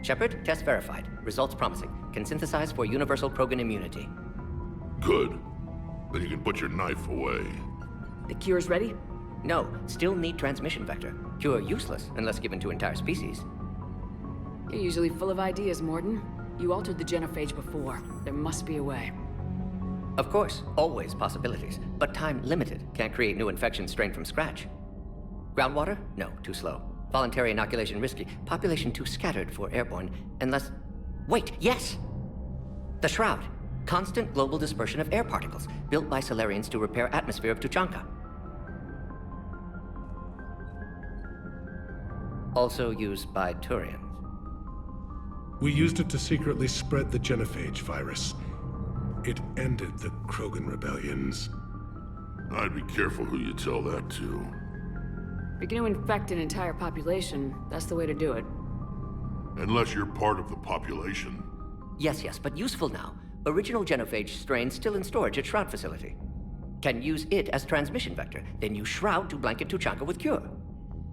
Shepard, test verified. Results promising. Can synthesize for universal Krogan immunity. Good. Then you can put your knife away. The cure's ready? No, still need transmission vector. Cure useless unless given to entire species. You're usually full of ideas, Morden. You altered the genophage before. There must be a way. Of course, always possibilities, but time limited. Can't create new infection strain from scratch. Groundwater? No, too slow. Voluntary inoculation risky. Population too scattered for airborne, unless... Wait, yes! The Shroud. Constant global dispersion of air particles, built by Solarians to repair atmosphere of Tuchanka. Also used by Turians. We used it to secretly spread the genophage virus. It ended the Krogan rebellions. I'd be careful who you tell that to. If you're gonna infect an entire population, that's the way to do it. Unless you're part of the population. Yes, but useful now. Original genophage strain still in storage at Shroud facility. Can use it as transmission vector, then use Shroud to blanket Tuchanka with cure.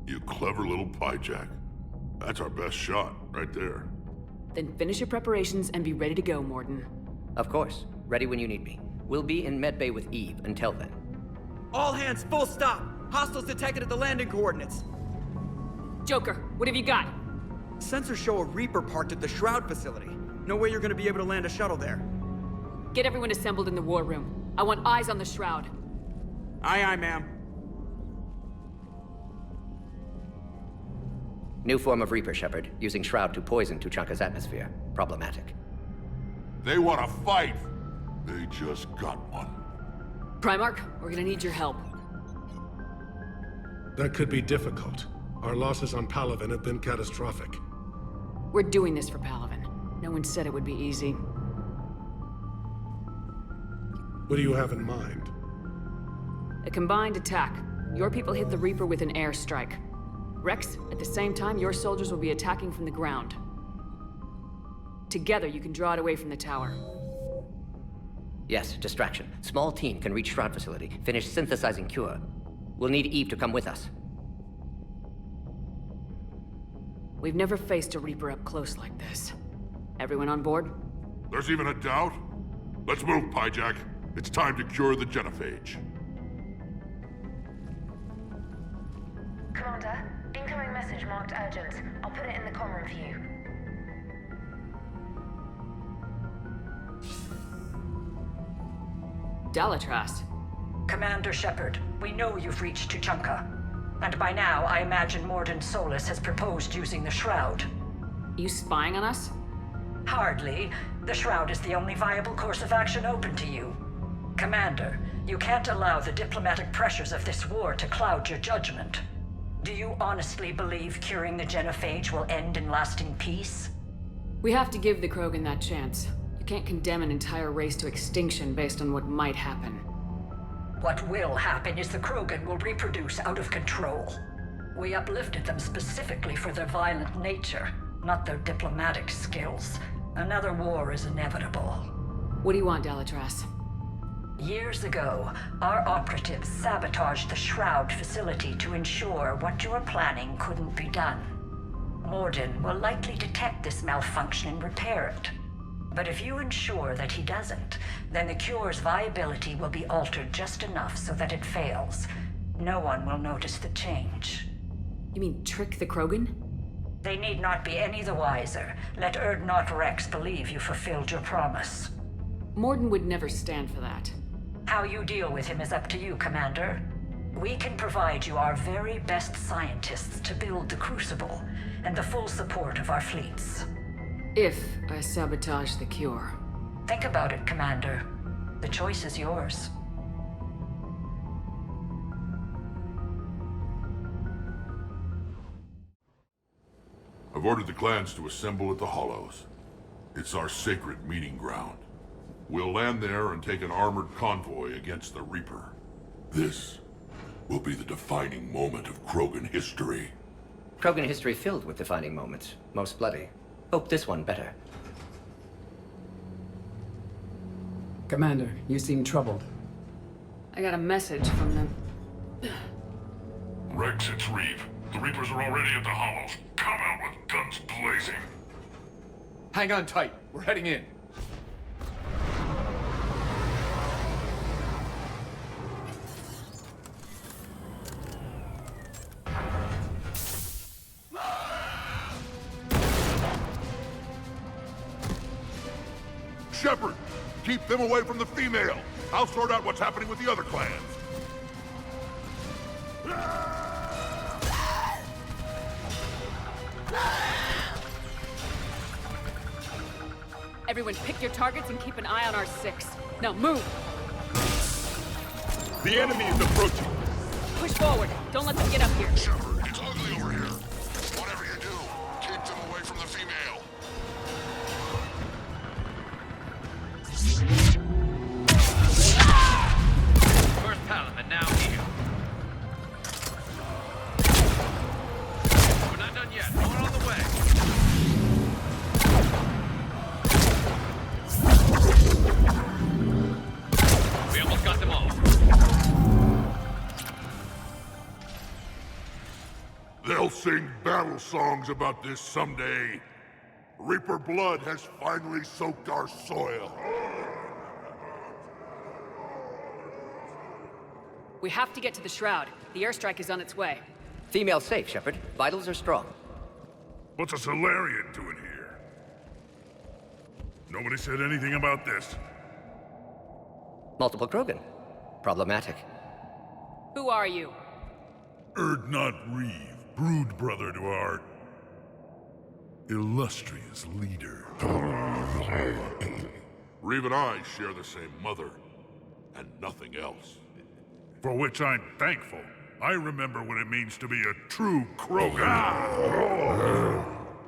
You clever little pyjack. That's our best shot, right there. Then finish your preparations and be ready to go, Morden. Of course. Ready when you need me. We'll be in medbay with Eve until then. All hands, full stop! Hostiles detected at the landing coordinates. Joker, what have you got? Sensors show a Reaper parked at the Shroud facility. No way you're gonna be able to land a shuttle there. Get everyone assembled in the war room. I want eyes on the Shroud. Aye, ma'am. New form of Reaper, Shepard, using Shroud to poison Tuchanka's atmosphere. Problematic. They want to fight! They just got one. Primarch, we're gonna need your help. That could be difficult. Our losses on Palaven have been catastrophic. We're doing this for Palaven. No one said it would be easy. What do you have in mind? A combined attack. Your people hit the Reaper with an airstrike. Rex, at the same time, your soldiers will be attacking from the ground. Together, you can draw it away from the tower. Yes, distraction. Small team can reach Shroud facility, finish synthesizing cure. We'll need Eve to come with us. We've never faced a Reaper up close like this. Everyone on board? There's even a doubt? Let's move, Pyjack. It's time to cure the genophage. Commander, incoming message marked urgent. I'll put it in the comm room for you. Dalatrast. Commander Shepard, we know you've reached Tuchanka. And by now, I imagine Morden Solus has proposed using the Shroud. You spying on us? Hardly. The Shroud is the only viable course of action open to you. Commander, you can't allow the diplomatic pressures of this war to cloud your judgment. Do you honestly believe curing the genophage will end in lasting peace? We have to give the Krogan that chance. You can't condemn an entire race to extinction based on what might happen. What will happen is the Krogan will reproduce out of control. We uplifted them specifically for their violent nature, not their diplomatic skills. Another war is inevitable. What do you want, Dalatrast? Years ago, our operatives sabotaged the Shroud facility to ensure what you were planning couldn't be done. Morden will likely detect this malfunction and repair it. But if you ensure that he doesn't, then the cure's viability will be altered just enough so that it fails. No one will notice the change. You mean trick the Krogan? They need not be any the wiser. Let Urdnot Rex believe you fulfilled your promise. Morden would never stand for that. How you deal with him is up to you, Commander. We can provide you our very best scientists to build the Crucible, and the full support of our fleets. If I sabotage the cure. Think about it, Commander. The choice is yours. I've ordered the clans to assemble at the Hollows. It's our sacred meeting ground. We'll land there and take an armored convoy against the Reaper. This will be the defining moment of Krogan history. Krogan history filled with defining moments. Most bloody. Hope this one better. Commander, you seem troubled. I got a message from them. Rex, it's Reeve. The Reapers are already at the Hollows. Come out with guns blazing. Hang on tight. We're heading in. Shepard, keep them away from the female. I'll sort out what's happening with the other clans. Everyone pick your targets and keep an eye on our 6. Now move! The enemy is approaching. Push forward. Don't let them get up here. Shepard, it's ugly over here. Whatever you do, keep them away from the female. First Paladin now here. We're not done yet. More on the way. We almost got them all. They'll sing battle songs about this someday. Reaper blood has finally soaked our soil. We have to get to the Shroud. The airstrike is on its way. Female safe, Shepard. Vitals are strong. What's a Solarian doing here? Nobody said anything about this. Multiple Krogan. Problematic. Who are you? Erdnot Reeve, brood brother to our illustrious leader. Reeve and I share the same mother, and nothing else. For which I'm thankful. I remember what it means to be a true Krogan.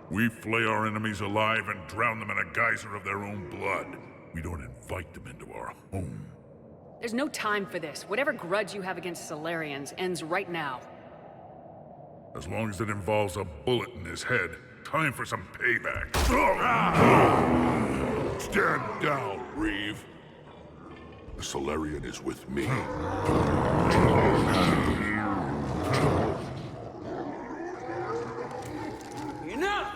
We flay our enemies alive and drown them in a geyser of their own blood. We don't invite them into our home. There's no time for this. Whatever grudge you have against Solarians ends right now. As long as it involves a bullet in his head, time for some payback. Stand down, Reeve. The Solarian is with me. Enough!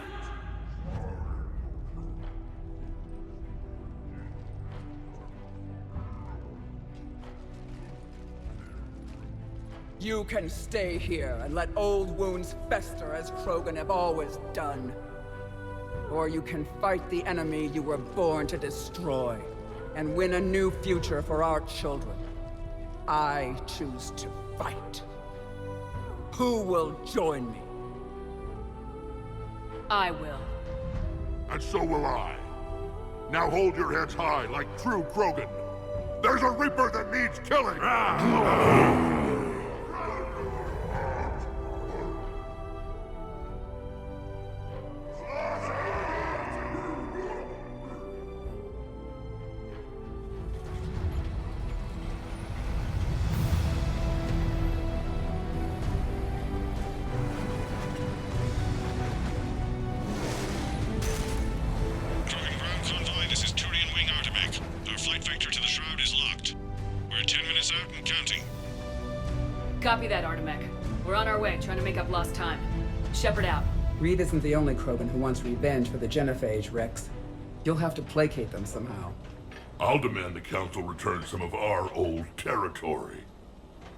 You can stay here and let old wounds fester as Krogan have always done. Or you can fight the enemy you were born to destroy and win a new future for our children. I choose to fight. Who will join me? I will. And so will I. Now hold your heads high like true Krogan. There's a Reaper that needs killing! Copy that, Artemek. We're on our way, trying to make up lost time. Shepard out. Reeve isn't the only Krogan who wants revenge for the Genophage, Rex. You'll have to placate them somehow. I'll demand the Council return some of our old territory.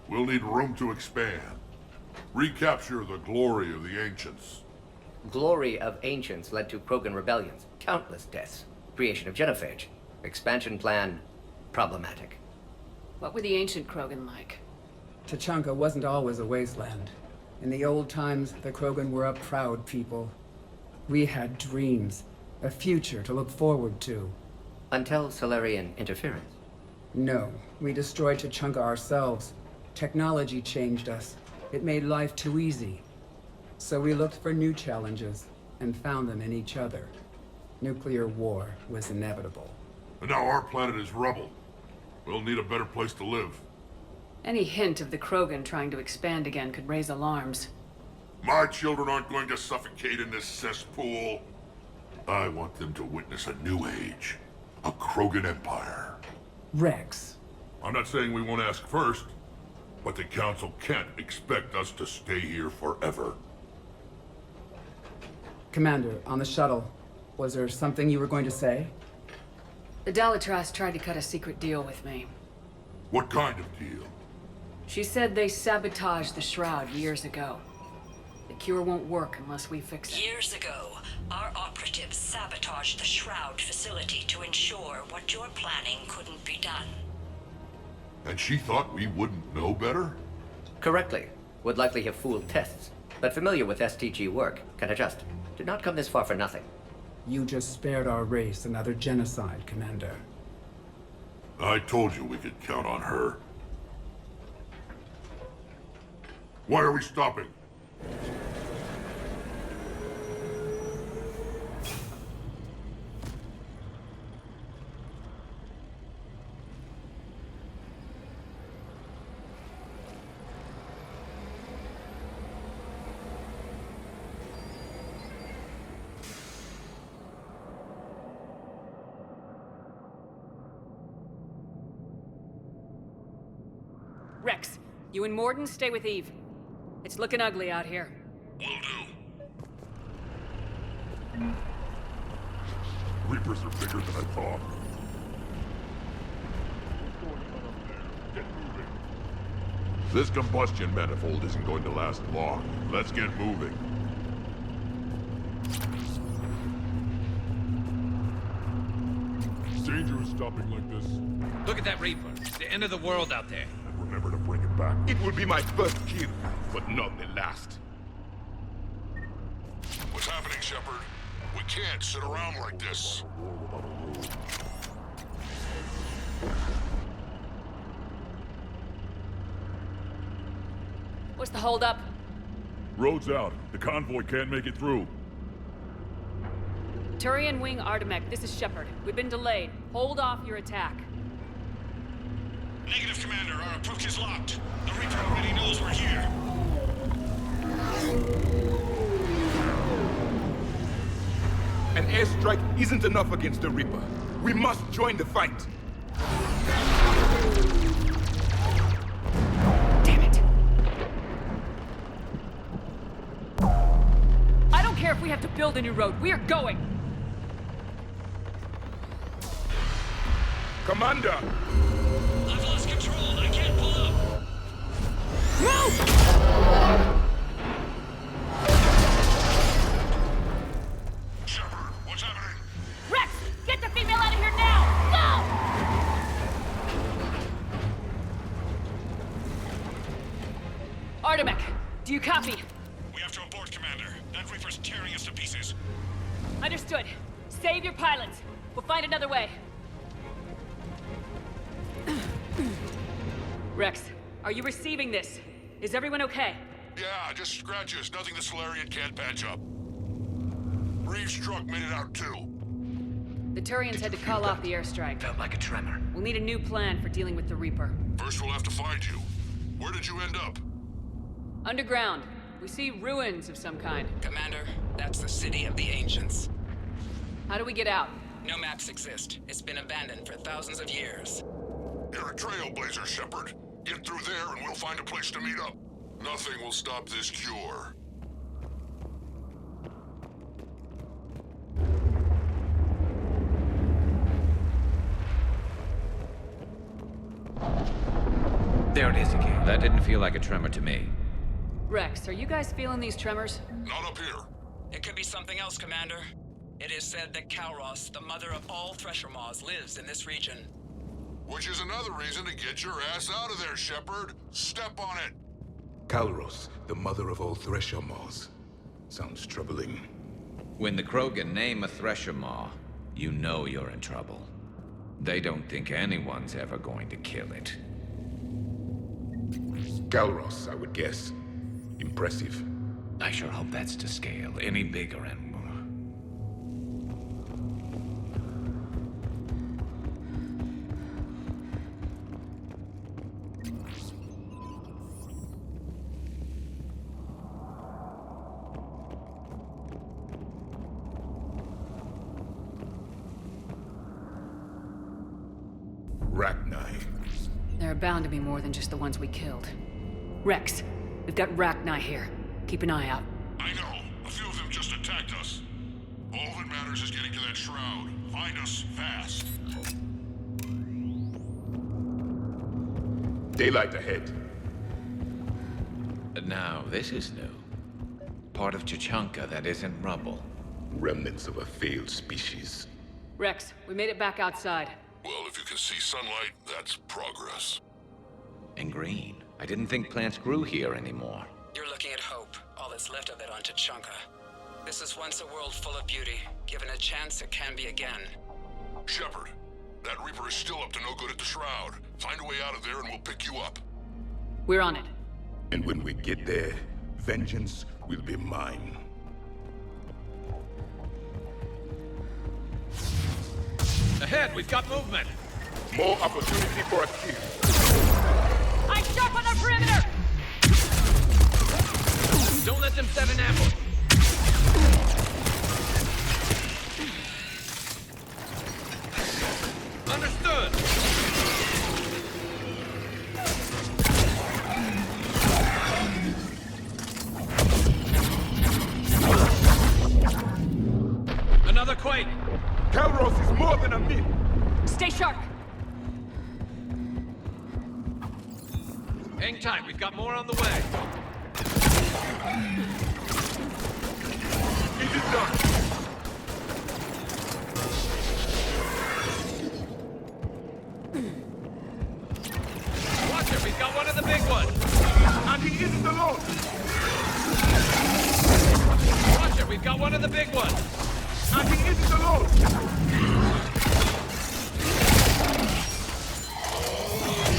We'll need room to expand. Recapture the glory of the Ancients. Glory of Ancients led to Krogan rebellions, countless deaths, creation of Genophage. Expansion plan, problematic. What were the ancient Krogan like? Tuchanka wasn't always a wasteland. In the old times, the Krogan were a proud people. We had dreams, a future to look forward to. Until Solarian interference. No, we destroyed Tuchanka ourselves. Technology changed us. It made life too easy. So we looked for new challenges, and found them in each other. Nuclear war was inevitable. And now our planet is rubble. We'll need a better place to live. Any hint of the Krogan trying to expand again could raise alarms. My children aren't going to suffocate in this cesspool. I want them to witness a new age. A Krogan empire. Rex. I'm not saying we won't ask first, but the Council can't expect us to stay here forever. Commander, on the shuttle. Was there something you were going to say? The Dalitras tried to cut a secret deal with me. What kind of deal? She said they sabotaged the Shroud years ago. The cure won't work unless we fix it. Years ago, our operatives sabotaged the Shroud facility to ensure what you're planning couldn't be done. And she thought we wouldn't know better? Correctly. Would likely have fooled tests, but familiar with STG work, can adjust. Did not come this far for nothing. You just spared our race another genocide, Commander. I told you we could count on her. Why are we stopping? Rex, you and Morden stay with Eve. It's looking ugly out here. Will do. Reapers are bigger than I thought. This combustion manifold isn't going to last long. Let's get moving. It's dangerous stopping like this. Look at that Reaper. It's the end of the world out there. And remember to bring it back. It will be my first kill, but not the last. What's happening, Shepard? We can't sit around like this. What's the holdup? Road's out. The convoy can't make it through. Turian Wing Artemek, this is Shepard. We've been delayed. Hold off your attack. Negative, Commander. Our approach is locked. The Reaper already knows we're here. An airstrike isn't enough against the Reaper. We must join the fight. Damn it! I don't care if we have to build a new road. We are going! Commander! I've lost control. I can't pull up. Move! Shepard, what's happening? Rex, get the female out of here now! Go! Artemek, do you copy? We have to abort, Commander. That Reaper's tearing us to pieces. Understood. Save your pilots. We'll find another way. Rex, are you receiving this? Is everyone okay? Yeah, just scratches. Nothing the Solarian can't patch up. Reeves' truck made it out too. The Turians had to call off the airstrike. Felt like a tremor. We'll need a new plan for dealing with the Reaper. First we'll have to find you. Where did you end up? Underground. We see ruins of some kind. Commander, that's the city of the ancients. How do we get out? No maps exist. It's been abandoned for thousands of years. You're a trailblazer, Shepard. Get through there and we'll find a place to meet up. Nothing will stop this cure. There it is again. That didn't feel like a tremor to me. Rex, are you guys feeling these tremors? Not up here. It could be something else, Commander. It is said that Kalros, the mother of all Thresher Maws, lives in this region. Which is another reason to get your ass out of there, Shepard. Step on it. Kalros, the mother of all Thresher Maws. Sounds troubling. When the Krogan name a Thresher Maw, you know you're in trouble. They don't think anyone's ever going to kill it. Kalros, I would guess. Impressive. I sure hope that's to scale. Any bigger and... Rachni. There are bound to be more than just the ones we killed. Rex, we've got Rachni here. Keep an eye out. I know. A few of them just attacked us. All that matters is getting to that shroud. Find us fast. Daylight ahead. Now, this is new. Part of Tuchanka that isn't rubble. Remnants of a failed species. Rex, we made it back outside. Well, if you can see sunlight, that's progress. And green. I didn't think plants grew here anymore. You're looking at hope, all that's left of it on Tuchanka. This is once a world full of beauty. Given a chance, it can be again. Shepard, that Reaper is still up to no good at the Shroud. Find a way out of there and we'll pick you up. We're on it. And when we get there, vengeance will be mine. Ahead, we've got movement! More opportunity for a kill. I'm sharp on the perimeter! Don't let them set an ambush! Understood! Another quake! Calros is more than a myth! Stay sharp! Hang tight, we've got more on the way. It is done! Watch it, we've got one of the big ones! And he isn't alone! Watch it, we've got one of the big ones! And he isn't alone!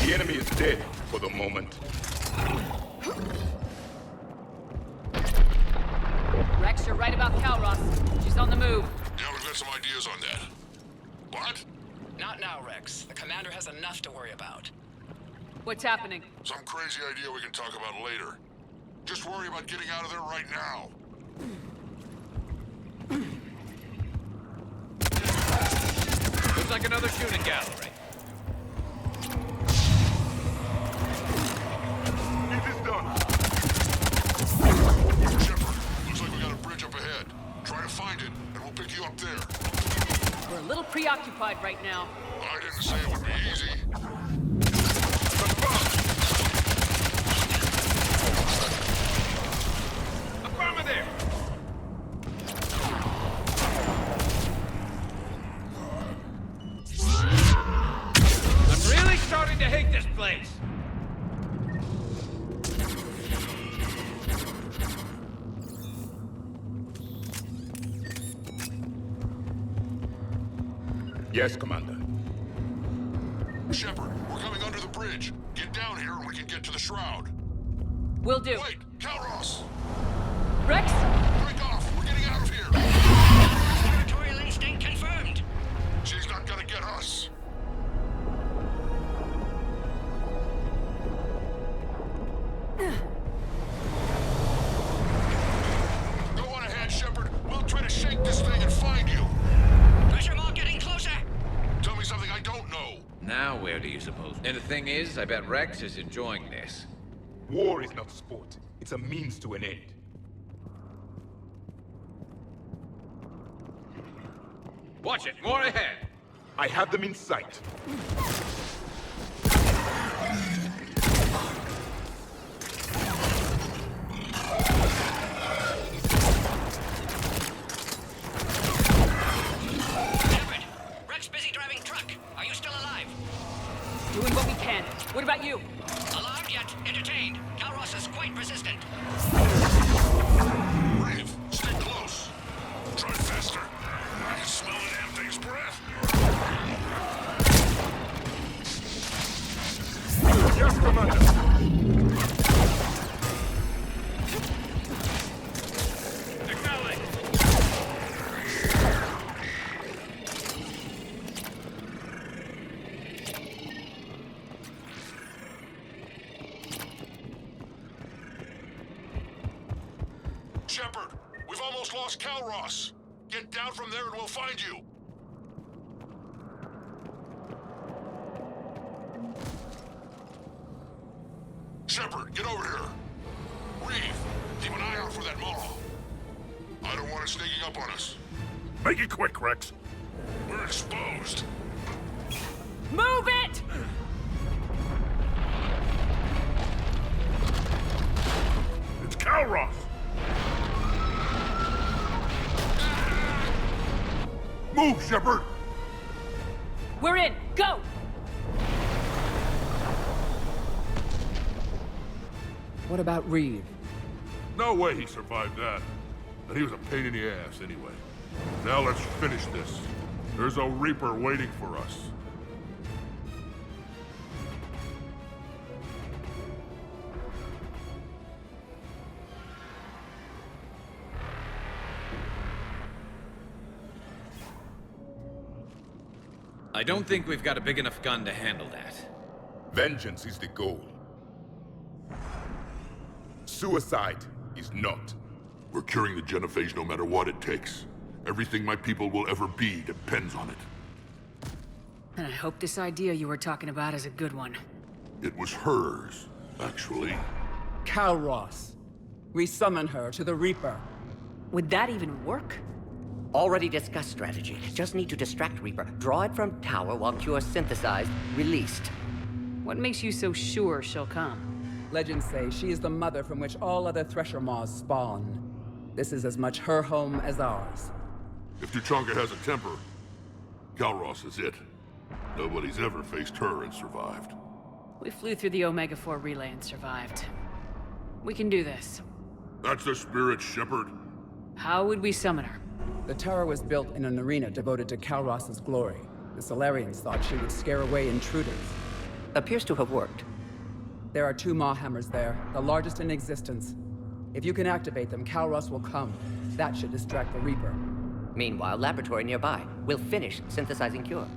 The enemy is dead for the moment. Rex, you're right about Calros. She's on the move. Yeah, we've got some ideas on that. What? Not now, Rex. The commander has enough to worry about. What's happening? Some crazy idea we can talk about later. Just worry about getting out of there right now. Looks like another shooting gallery. It is done! Shepard, looks like we got a bridge up ahead. Try to find it, and we'll pick you up there. We're a little preoccupied right now. I didn't say it would be easy. Affirmative! I'm really starting to hate this place! Yes, Commander. Shepard, we're coming under the bridge. Get down here and we can get to the Shroud. Will do. Wait, Calros! Rex? Break off! We're getting out of here! Territorial instinct confirmed. She's not gonna get us. Go on ahead, Shepard. We'll try to shake this thing and find you. Pressure mark getting closer. Tell me something I don't know. Now where do you suppose? And the thing is, I bet Rex is enjoying this. War is not sport. It's a means to an end. Watch it, more ahead! I have them in sight. Shepard, Rex busy driving truck. Are you still alive? Doing what we can. What about you? Alarmed yet entertained. Calros is quite resistant. Brave, stay close. Try faster. I can smell the damn thing's breath. Yes, Commander. Acknowledge! Shepard, we've almost lost Calros. Get down from there and we'll find you. Shepard, get over here. Reeve, keep an eye out for that Maw. I don't want it sneaking up on us. Make it quick, Rex. We're exposed. Move it! It's Calros! Move, Shepard! We're in! Go! What about Reeve? No way he survived that. And he was a pain in the ass anyway. Now let's finish this. There's a Reaper waiting for us. I don't think we've got a big enough gun to handle that. Vengeance is the goal. Suicide is not. We're curing the genophage no matter what it takes. Everything my people will ever be depends on it. And I hope this idea you were talking about is a good one. It was hers, actually. Calros. We summon her to the Reaper. Would that even work? Already discussed strategy. Just need to distract Reaper. Draw it from tower while Cure synthesized, released. What makes you so sure she'll come? Legends say she is the mother from which all other Thresher Maws spawn. This is as much her home as ours. If Tuchanka has a temper, Calros is it. Nobody's ever faced her and survived. We flew through the Omega-4 relay and survived. We can do this. That's the spirit, Shepard. How would we summon her? The tower was built in an arena devoted to Calros's glory. The Solarians thought she would scare away intruders. Appears to have worked. There are 2 Maw hammers there, the largest in existence. If you can activate them, Calros will come. That should distract the Reaper. Meanwhile, laboratory nearby. We'll finish synthesizing Cure.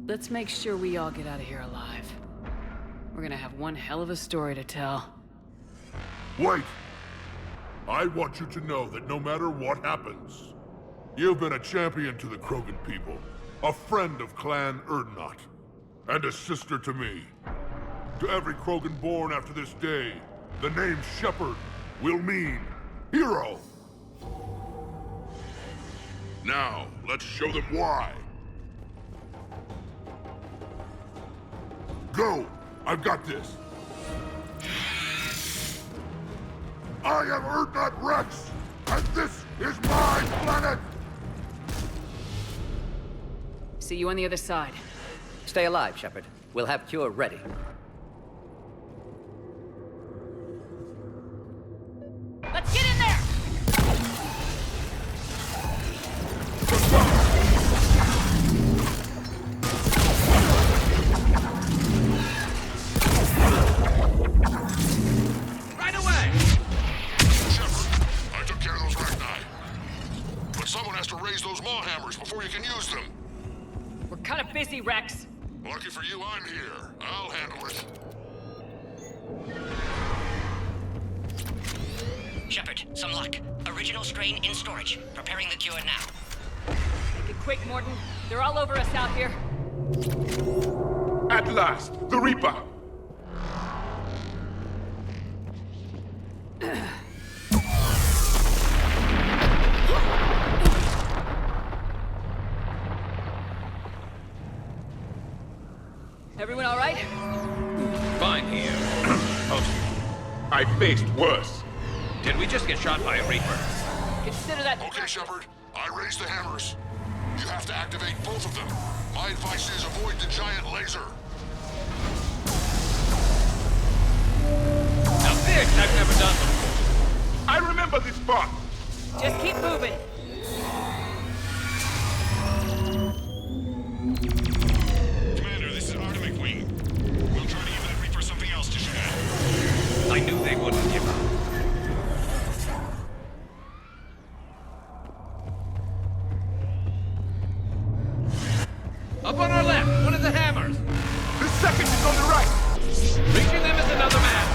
Let's make sure we all get out of here alive. We're gonna have one hell of a story to tell. Wait! I want you to know that no matter what happens, you've been a champion to the Krogan people, a friend of Clan Erdnot, and a sister to me. To every Krogan born after this day, the name Shepard will mean hero. Now, let's show them why. Go! I've got this! I am Erdnot Rex, and this is my planet! See you on the other side. Stay alive, Shepard. We'll have Cure ready. Let's get in there! Right away! Shepard, I took care of those Rachni. But someone has to raise those Maw hammers before you can use them. We're kind of busy, Rex. Lucky for you, I'm here. I'll handle it. Shepard, some luck. Original strain in storage. Preparing the cure now. Make it quick, Morton. They're all over us out here. At last, the Reaper! Everyone all right? Fine here. I faced worse. Did we just get shot by a Reaper? Consider that... Okay, Shepard. I raised the hammers. You have to activate both of them. My advice is avoid the giant laser. Now this I've never done before. I remember this part. Just keep moving. Commander, this is Artemis Wing. We'll try to give that Reaper something else to shoot at. I knew they wouldn't give up. Up on our left, one of the hammers. The second is on the right. Reaching them is another man.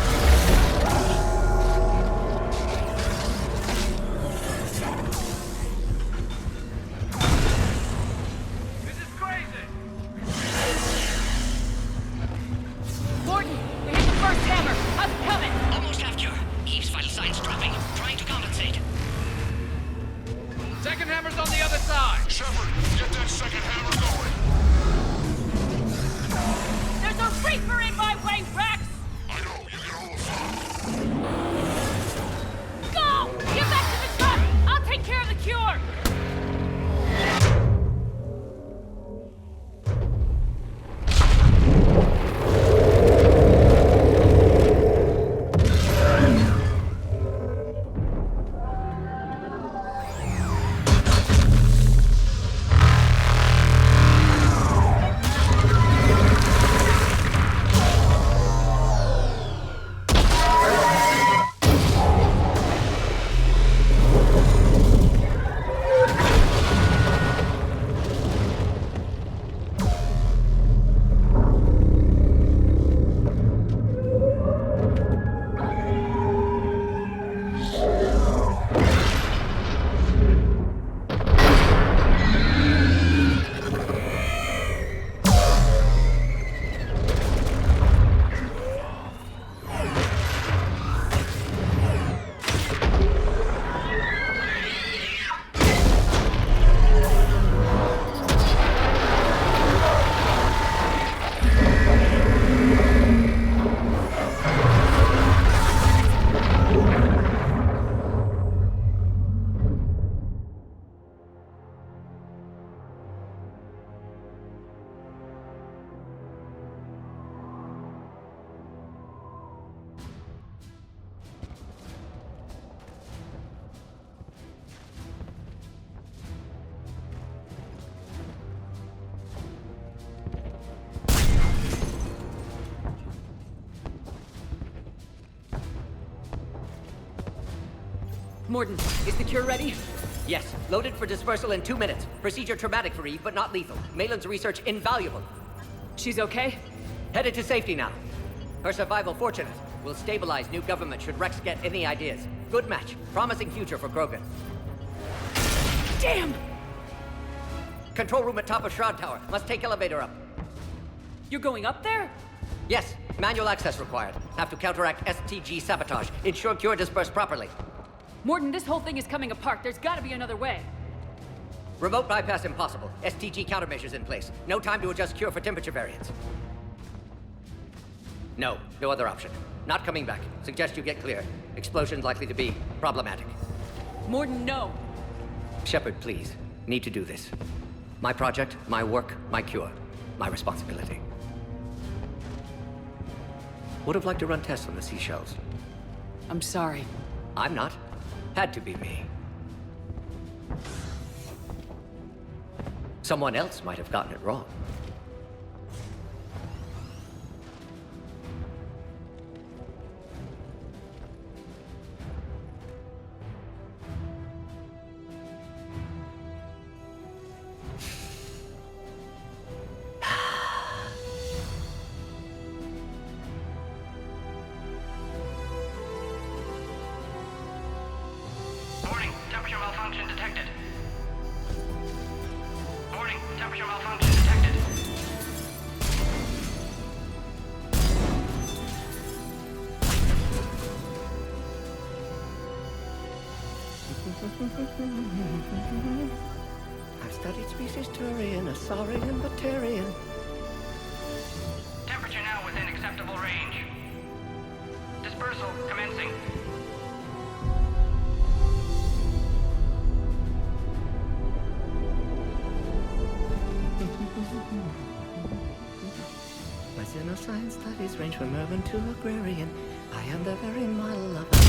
Morden, is the cure ready? Yes, loaded for dispersal in 2 minutes. Procedure traumatic for Eve, but not lethal. Malin's research invaluable. She's okay? Headed to safety now. Her survival fortunate. Will stabilize new government should Rex get any ideas. Good match. Promising future for Krogan. Damn! Control room at top of Shroud Tower. Must take elevator up. You're going up there? Yes, manual access required. Have to counteract STG sabotage. Ensure cure dispersed properly. Morden, this whole thing is coming apart. There's gotta be another way. Remote bypass impossible. STG countermeasures in place. No time to adjust cure for temperature variance. No other option. Not coming back. Suggest you get clear. Explosion's likely to be problematic. Morden, no. Shepard, please. Need to do this. My project, my work, my cure. My responsibility. Would have liked to run tests on the seashells. I'm sorry. I'm not. Had to be me. Someone else might have gotten it wrong. Warning, temperature malfunction detected. Warning, temperature malfunction detected. I've studied species Turian, a saurian, Batarian. Temperature now within acceptable range. Dispersal commencing. My xenoscience studies range from urban to agrarian. I am the very model of a...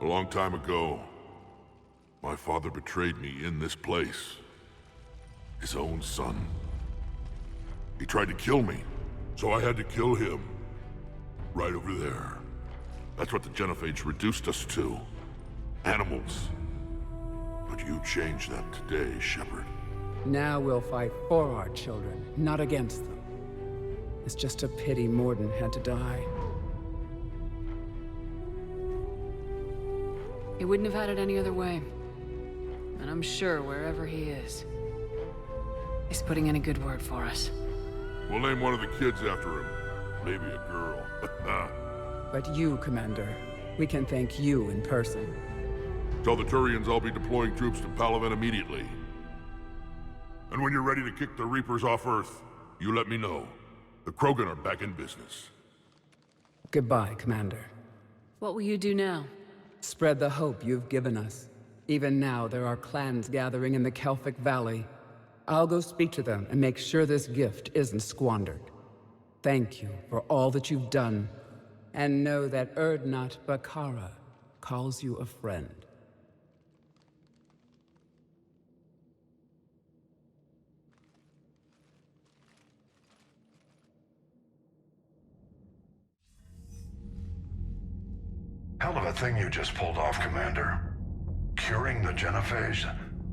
A long time ago, my father betrayed me in this place. His own son. He tried to kill me, so I had to kill him. Right over there. That's what the Genophage reduced us to. Animals. But you changed that today, Shepard. Now we'll fight for our children, not against them. It's just a pity Morden had to die. He wouldn't have had it any other way. And I'm sure wherever he is, he's putting in a good word for us. We'll name one of the kids after him. Maybe a girl. But you, Commander, we can thank you in person. Tell the Turians I'll be deploying troops to Palaven immediately. And when you're ready to kick the Reapers off Earth, you let me know. The Krogan are back in business. Goodbye, Commander. What will you do now? Spread the hope you've given us. Even now, there are clans gathering in the Kelphic Valley. I'll go speak to them and make sure this gift isn't squandered. Thank you for all that you've done. And know that Erdnot Bakara calls you a friend. Hell of a thing you just pulled off, Commander. Curing the Genophage?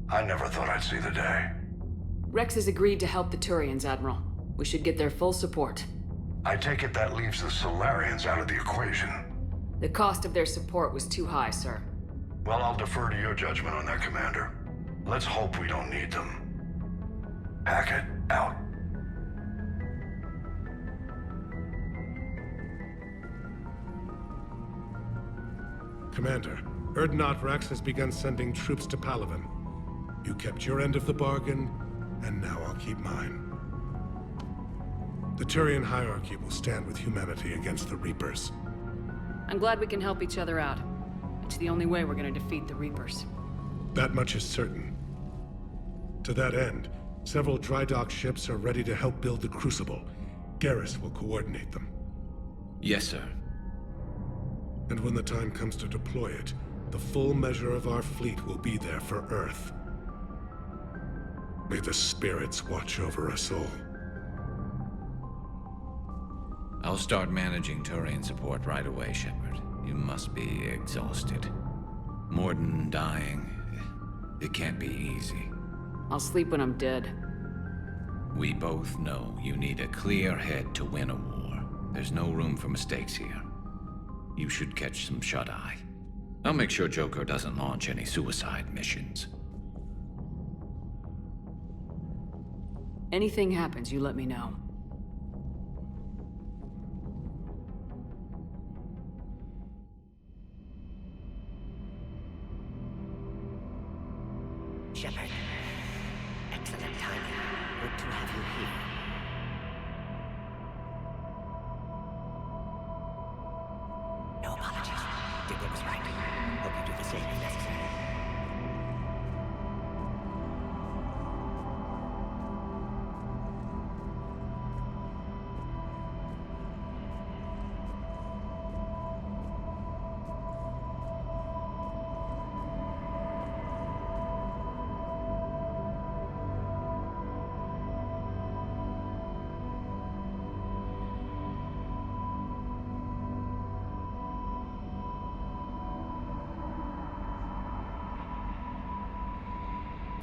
I never thought I'd see the day. Rex has agreed to help the Turians, Admiral. We should get their full support. I take it that leaves the Solarians out of the equation. The cost of their support was too high, sir. Well, I'll defer to your judgment on that, Commander. Let's hope we don't need them. Hackett, out. Commander, Erdnot Rex has begun sending troops to Palaven. You kept your end of the bargain, and now I'll keep mine. The Turian hierarchy will stand with humanity against the Reapers. I'm glad we can help each other out. It's the only way we're gonna defeat the Reapers. That much is certain. To that end, several dry dock ships are ready to help build the Crucible. Garrus will coordinate them. Yes, sir. And when the time comes to deploy it, the full measure of our fleet will be there for Earth. May the spirits watch over us all. I'll start managing Turian support right away, Shepard. You must be exhausted. Morden dying, it can't be easy. I'll sleep when I'm dead. We both know you need a clear head to win a war. There's no room for mistakes here. You should catch some shut-eye. I'll make sure Joker doesn't launch any suicide missions. Anything happens, you let me know. Shepard. Excellent timing. Good to have you here. No apologies. Did what was right. Hope you do the same if necessary.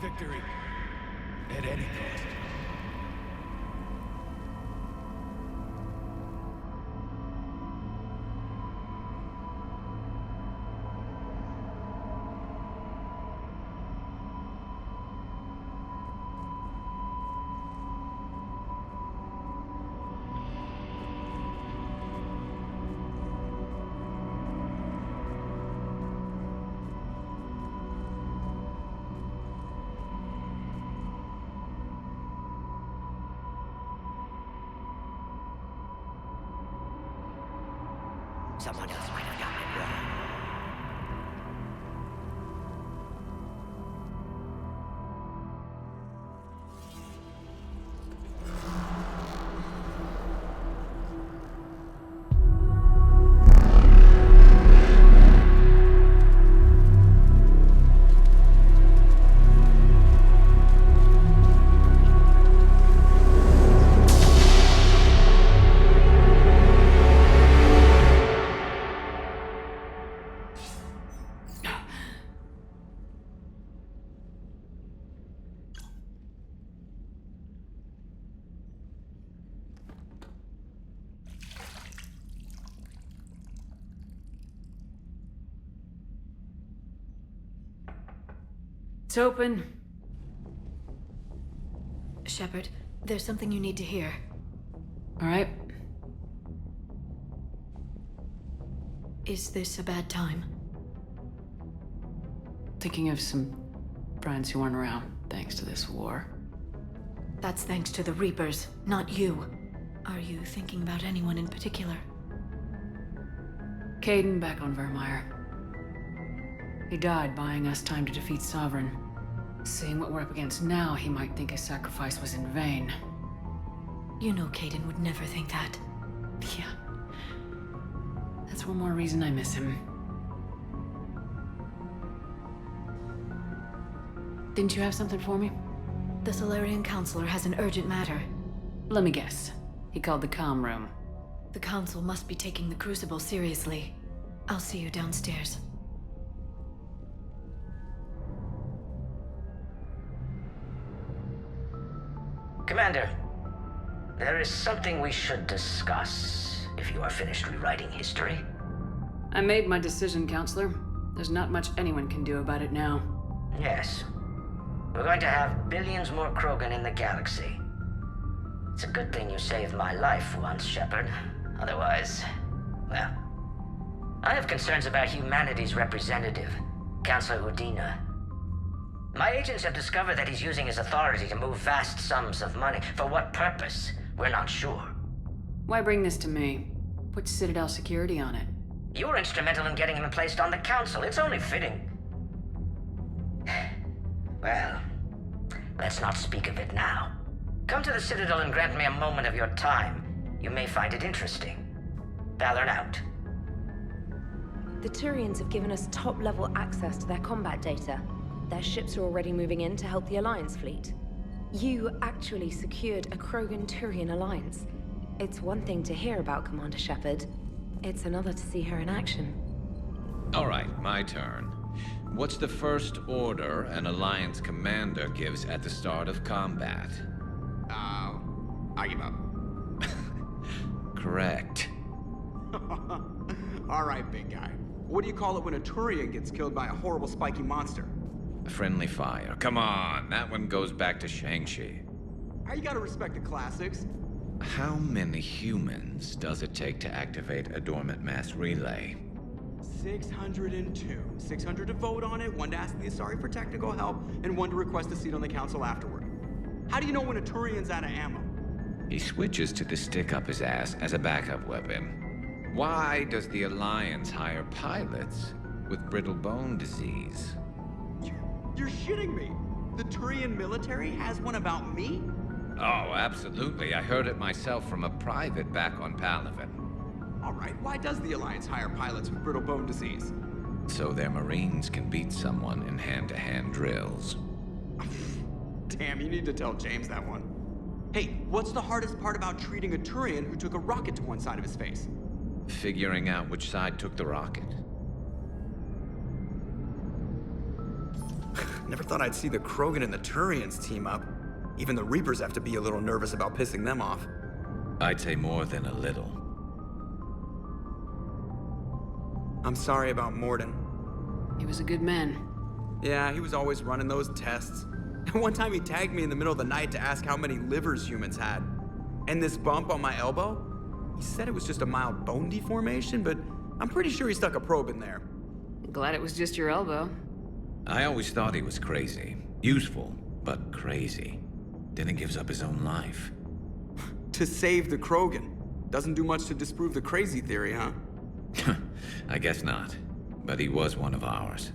Victory at any cost. Someone else might have gotten it wrong. It's open. Shepard, there's something you need to hear. All right. Is this a bad time? Thinking of some friends who aren't around, thanks to this war. That's thanks to the Reapers, not you. Are you thinking about anyone in particular? Caden back on Vermeer. He died buying us time to defeat Sovereign. Seeing what we're up against now, he might think his sacrifice was in vain. You know Caden would never think that. Yeah. That's one more reason I miss him. Didn't you have something for me? The Solarian Counselor has an urgent matter. Let me guess. He called the comm room. The Council must be taking the Crucible seriously. I'll see you downstairs. Commander, there is something we should discuss, if you are finished rewriting history. I made my decision, Counselor. There's not much anyone can do about it now. Yes. We're going to have billions more Krogan in the galaxy. It's a good thing you saved my life once, Shepard. Otherwise, well... I have concerns about humanity's representative, Councillor Udina. My agents have discovered that he's using his authority to move vast sums of money. For what purpose? We're not sure. Why bring this to me? Put Citadel security on it. You were instrumental in getting him placed on the Council. It's only fitting. Well, let's not speak of it now. Come to the Citadel and grant me a moment of your time. You may find it interesting. Valorn out. The Turians have given us top-level access to their combat data. Their ships are already moving in to help the Alliance fleet. You actually secured a Krogan-Turian alliance. It's one thing to hear about Commander Shepard. It's another to see her in action. All right, my turn. What's the first order an Alliance commander gives at the start of combat? I give up. Correct. All right, big guy. What do you call it when a Turian gets killed by a horrible spiky monster? Friendly fire. Come on, that one goes back to Shang-Chi. You gotta respect the classics. How many humans does it take to activate a dormant mass relay? 602. 600 to vote on it, 1 to ask the Asari for technical help, and 1 to request a seat on the council afterward. How do you know when a Turian's out of ammo? He switches to the stick up his ass as a backup weapon. Why does the Alliance hire pilots with brittle bone disease? You're shitting me! The Turian military has one about me? Oh, absolutely. I heard it myself from a private back on Palaven. All right, why does the Alliance hire pilots with brittle bone disease? So their Marines can beat someone in hand-to-hand drills. Damn, you need to tell James that one. Hey, what's the hardest part about treating a Turian who took a rocket to one side of his face? Figuring out which side took the rocket. Never thought I'd see the Krogan and the Turians team up. Even the Reapers have to be a little nervous about pissing them off. I'd say more than a little. I'm sorry about Morden. He was a good man. Yeah, he was always running those tests. And one time he tagged me in the middle of the night to ask how many livers humans had. And this bump on my elbow? He said it was just a mild bone deformation, but I'm pretty sure he stuck a probe in there. Glad it was just your elbow. I always thought he was crazy. Useful, but crazy. Then he gives up his own life. To save the Krogan. Doesn't do much to disprove the crazy theory, huh? I guess not. But he was one of ours.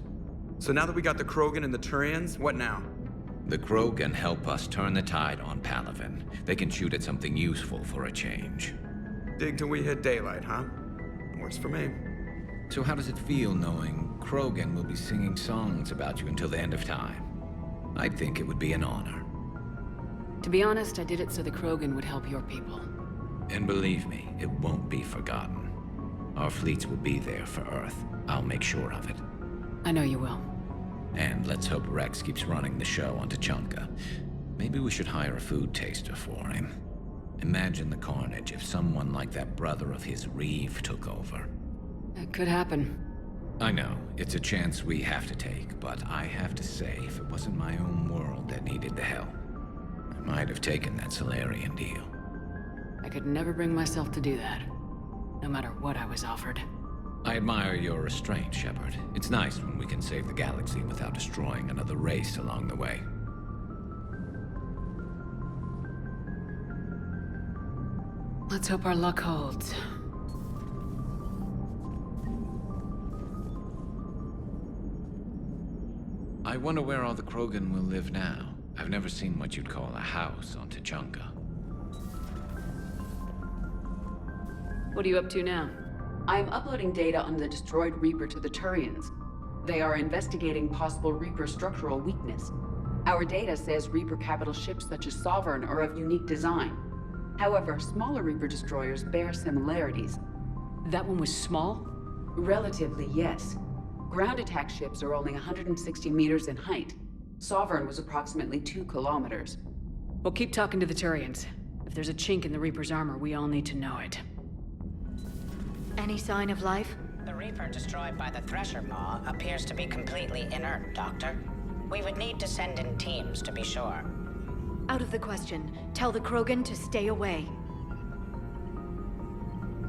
So now that we got the Krogan and the Turians, what now? The Krogan help us turn the tide on Palaven. They can shoot at something useful for a change. Dig till we hit daylight, huh? Works for me. So how does it feel knowing Krogan will be singing songs about you until the end of time? I think it would be an honor. To be honest, I did it so the Krogan would help your people. And believe me, it won't be forgotten. Our fleets will be there for Earth. I'll make sure of it. I know you will. And let's hope Rex keeps running the show on Tuchanka. Maybe we should hire a food taster for him. Imagine the carnage if someone like that brother of his, Reeve, took over. It could happen. I know, it's a chance we have to take, but I have to say, if it wasn't my own world that needed the help, I might have taken that Solarian deal. I could never bring myself to do that, no matter what I was offered. I admire your restraint, Shepard. It's nice when we can save the galaxy without destroying another race along the way. Let's hope our luck holds. I wonder where all the Krogan will live now. I've never seen what you'd call a house on Tuchanka. What are you up to now? I am uploading data on the destroyed Reaper to the Turians. They are investigating possible Reaper structural weakness. Our data says Reaper capital ships such as Sovereign are of unique design. However, smaller Reaper destroyers bear similarities. That one was small? Relatively, yes. Ground attack ships are only 160 meters in height. Sovereign was approximately 2 kilometers. Well, keep talking to the Turians. If there's a chink in the Reaper's armor, we all need to know it. Any sign of life? The Reaper destroyed by the Thresher Maw appears to be completely inert, Doctor. We would need to send in teams to be sure. Out of the question. Tell the Krogan to stay away.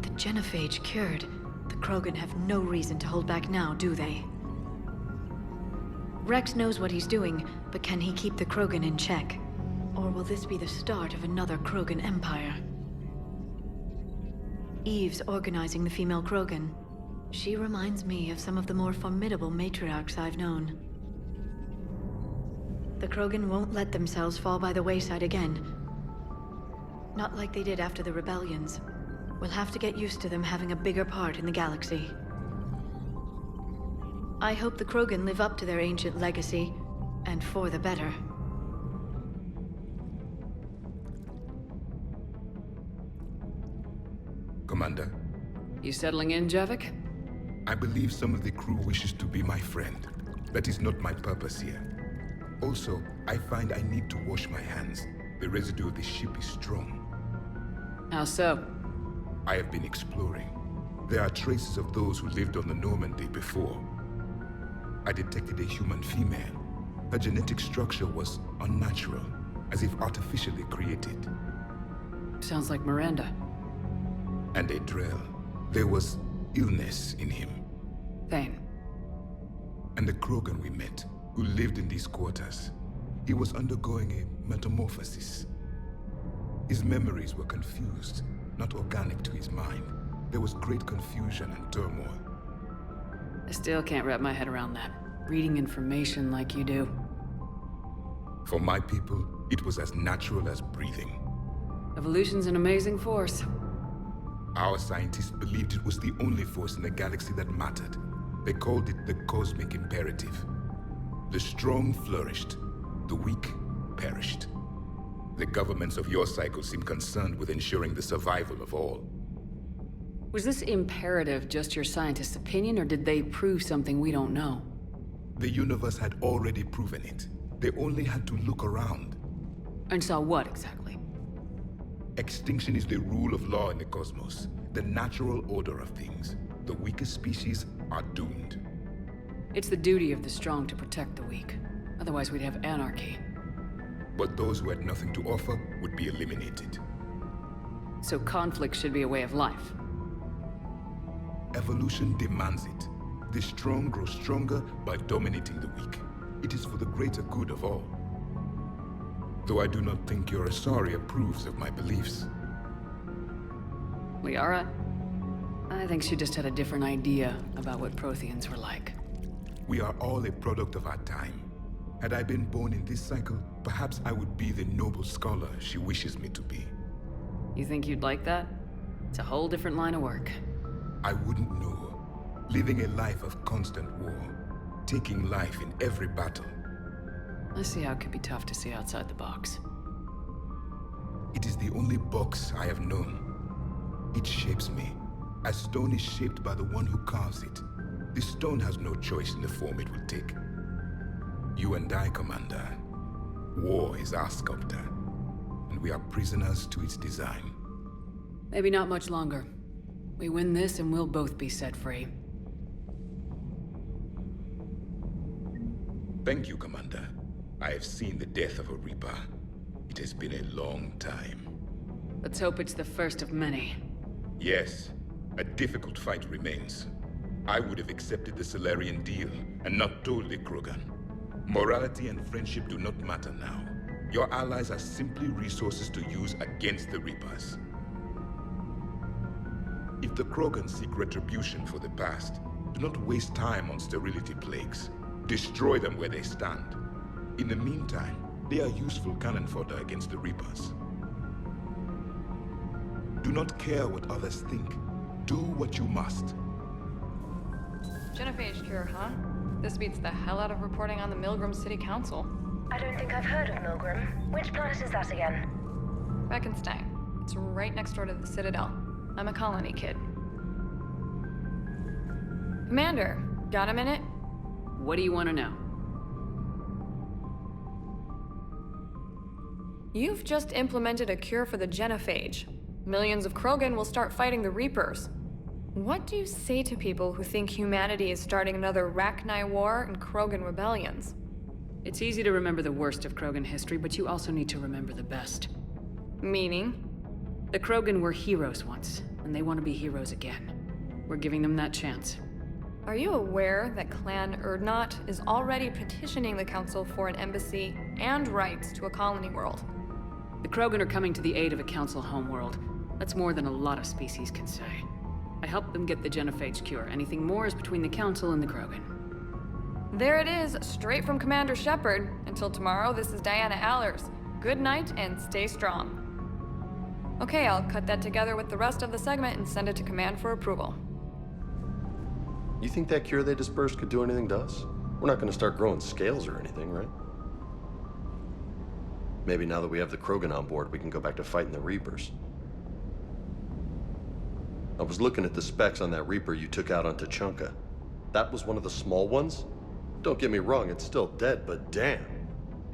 The genophage cured. The Krogan have no reason to hold back now, do they? Rex knows what he's doing, but can he keep the Krogan in check? Or will this be the start of another Krogan empire? Eve's organizing the female Krogan. She reminds me of some of the more formidable matriarchs I've known. The Krogan won't let themselves fall by the wayside again. Not like they did after the rebellions. We'll have to get used to them having a bigger part in the galaxy. I hope the Krogan live up to their ancient legacy, and for the better. Commander? You settling in, Javik? I believe some of the crew wishes to be my friend. That is not my purpose here. Also, I find I need to wash my hands. The residue of the ship is strong. How so? I have been exploring. There are traces of those who lived on the Normandy before. I detected a human female. Her genetic structure was unnatural, as if artificially created. Sounds like Miranda. And a Drell. There was illness in him. Thane. And the Krogan we met, who lived in these quarters. He was undergoing a metamorphosis. His memories were confused, not organic to his mind. There was great confusion and turmoil. I still can't wrap my head around that. Reading information like you do. For my people, it was as natural as breathing. Evolution's an amazing force. Our scientists believed it was the only force in the galaxy that mattered. They called it the cosmic imperative. The strong flourished, the weak perished. The governments of your cycle seem concerned with ensuring the survival of all. Was this imperative just your scientist's opinion, or did they prove something we don't know? The universe had already proven it. They only had to look around. And saw what, exactly? Extinction is the rule of law in the cosmos, the natural order of things. The weakest species are doomed. It's the duty of the strong to protect the weak. Otherwise we'd have anarchy. But those who had nothing to offer would be eliminated. So conflict should be a way of life. Evolution demands it. The strong grow stronger by dominating the weak. It is for the greater good of all. Though I do not think your Asari approves of my beliefs. Liara? I think she just had a different idea about what Protheans were like. We are all a product of our time. Had I been born in this cycle, perhaps I would be the noble scholar she wishes me to be. You think you'd like that? It's a whole different line of work. I wouldn't know. Living a life of constant war. Taking life in every battle. I see how it could be tough to see outside the box. It is the only box I have known. It shapes me, as stone is shaped by the one who carves it. The stone has no choice in the form it will take. You and I, Commander. War is our sculptor, and we are prisoners to its design. Maybe not much longer. We win this and we'll both be set free. Thank you, Commander. I have seen the death of a Reaper. It has been a long time. Let's hope it's the first of many. Yes, a difficult fight remains. I would have accepted the Solarian deal and not told the Krogan. Morality and friendship do not matter now. Your allies are simply resources to use against the Reapers. If the Krogan seek retribution for the past, do not waste time on sterility plagues. Destroy them where they stand. In the meantime, they are useful cannon fodder against the Reapers. Do not care what others think. Do what you must. Genophage cure, huh? This beats the hell out of reporting on the Milgram City Council. I don't think I've heard of Milgram. Which planet is that again? Reconstein. It's right next door to the Citadel. I'm a colony kid. Commander, got a minute? What do you want to know? You've just implemented a cure for the genophage. Millions of Krogan will start fighting the Reapers. What do you say to people who think humanity is starting another Rachni war and Krogan rebellions? It's easy to remember the worst of Krogan history, but you also need to remember the best. Meaning? The Krogan were heroes once, and they want to be heroes again. We're giving them that chance. Are you aware that Clan Urdnot is already petitioning the Council for an embassy and rights to a colony world? The Krogan are coming to the aid of a Council homeworld. That's more than a lot of species can say. I helped them get the Genophage cure. Anything more is between the Council and the Krogan. There it is, straight from Commander Shepard. Until tomorrow, this is Diana Allers. Good night and stay strong. Okay, I'll cut that together with the rest of the segment and send it to Command for approval. You think that cure they dispersed could do anything to us? We're not going to start growing scales or anything, right? Maybe now that we have the Krogan on board, we can go back to fighting the Reapers. I was looking at the specs on that Reaper you took out on Tuchanka. That was one of the small ones? Don't get me wrong, it's still dead, but damn.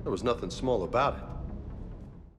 There was nothing small about it.